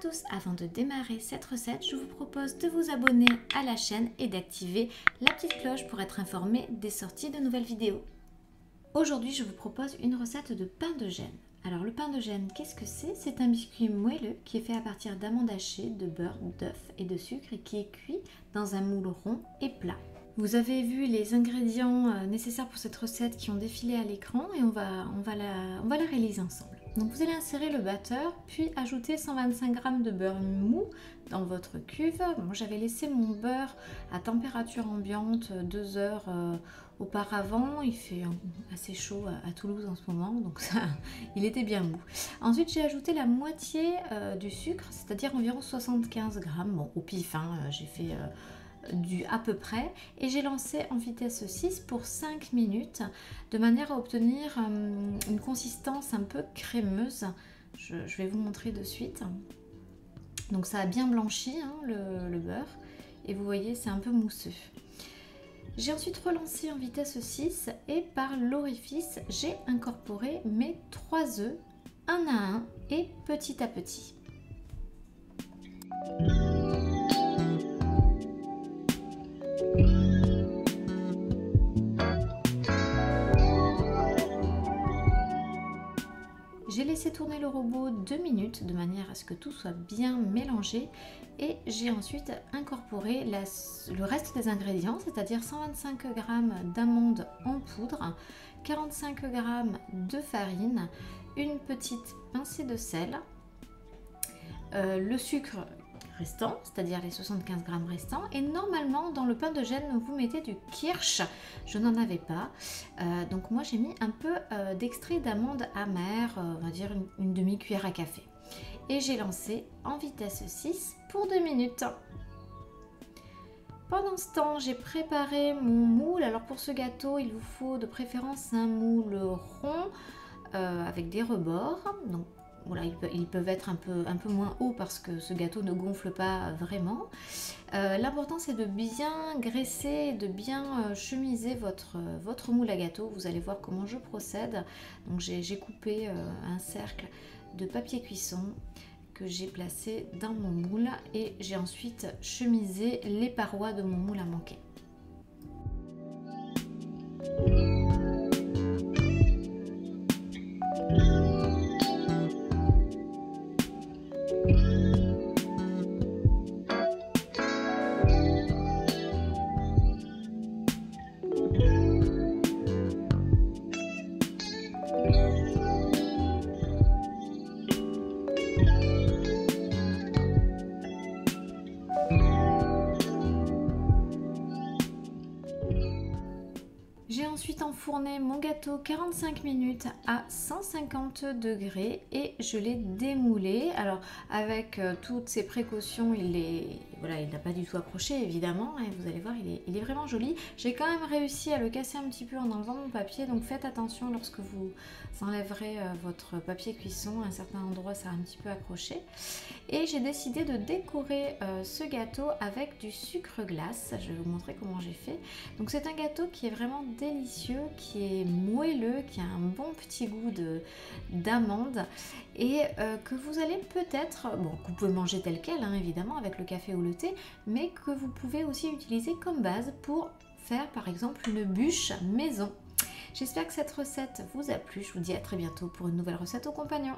tous, avant de démarrer cette recette, je vous propose de vous abonner à la chaîne et d'activer la petite cloche pour être informé des sorties de nouvelles vidéos. Aujourd'hui, je vous propose une recette de pain de gêne. Alors le pain de gêne, qu'est-ce que c'est? C'est un biscuit moelleux qui est fait à partir d'amandes hachées, de beurre, d'œufs et de sucre et qui est cuit dans un moule rond et plat. Vous avez vu les ingrédients nécessaires pour cette recette qui ont défilé à l'écran et on va la réaliser ensemble. Donc vous allez insérer le batteur, puis ajouter 125 g de beurre mou dans votre cuve. Moi j'avais laissé mon beurre à température ambiante 2 heures auparavant. Il fait assez chaud à Toulouse en ce moment, donc ça, il était bien mou. Ensuite j'ai ajouté la moitié du sucre, c'est-à-dire environ 75 g. Bon, au pif, hein, j'ai fait du à peu près, et j'ai lancé en vitesse 6 pour 5 minutes de manière à obtenir une consistance un peu crémeuse. Je vais vous montrer de suite. Donc ça a bien blanchi, hein, le beurre, et vous voyez c'est un peu mousseux. J'ai ensuite relancé en vitesse 6 et par l'orifice j'ai incorporé mes 3 œufs un à un et petit à petit. J'ai laissé tourner le robot 2 minutes de manière à ce que tout soit bien mélangé et j'ai ensuite incorporé le reste des ingrédients, c'est-à-dire 125 g d'amandes en poudre, 45 g de farine, une petite pincée de sel, le sucre restant, c'est-à-dire les 75 g restants, et normalement dans le pain de gêne vous mettez du kirsch, je n'en avais pas, donc moi j'ai mis un peu d'extrait d'amande amère, on va dire une demi-cuillère à café, et j'ai lancé en vitesse 6 pour 2 minutes. Pendant ce temps, j'ai préparé mon moule. Alors pour ce gâteau, il vous faut de préférence un moule rond avec des rebords, donc voilà, ils peuvent être un peu moins hauts parce que ce gâteau ne gonfle pas vraiment. L'important c'est de bien graisser, de bien chemiser votre moule à gâteau. Vous allez voir comment je procède. Donc j'ai coupé un cercle de papier cuisson que j'ai placé dans mon moule et j'ai ensuite chemisé les parois de mon moule à manquer. J'ai ensuite enfourné mon gâteau 45 minutes à 150 degrés et je l'ai démoulé. Alors avec toutes ces précautions, il n'a pas du tout accroché évidemment, et vous allez voir il est vraiment joli. J'ai quand même réussi à le casser un petit peu en enlevant mon papier, donc faites attention lorsque vous enlèverez votre papier cuisson, à un certain endroit ça a un petit peu accroché. Et j'ai décidé de décorer ce gâteau avec du sucre glace. Je vais vous montrer comment j'ai fait. Donc c'est un gâteau qui est vraiment délicieux, qui est moelleux, qui a un bon petit goût d'amande et que vous allez peut-être, bon, que vous pouvez manger tel quel, hein, évidemment, avec le café ou le thé, mais que vous pouvez aussi utiliser comme base pour faire par exemple une bûche maison. J'espère que cette recette vous a plu. Je vous dis à très bientôt pour une nouvelle recette aux compagnons.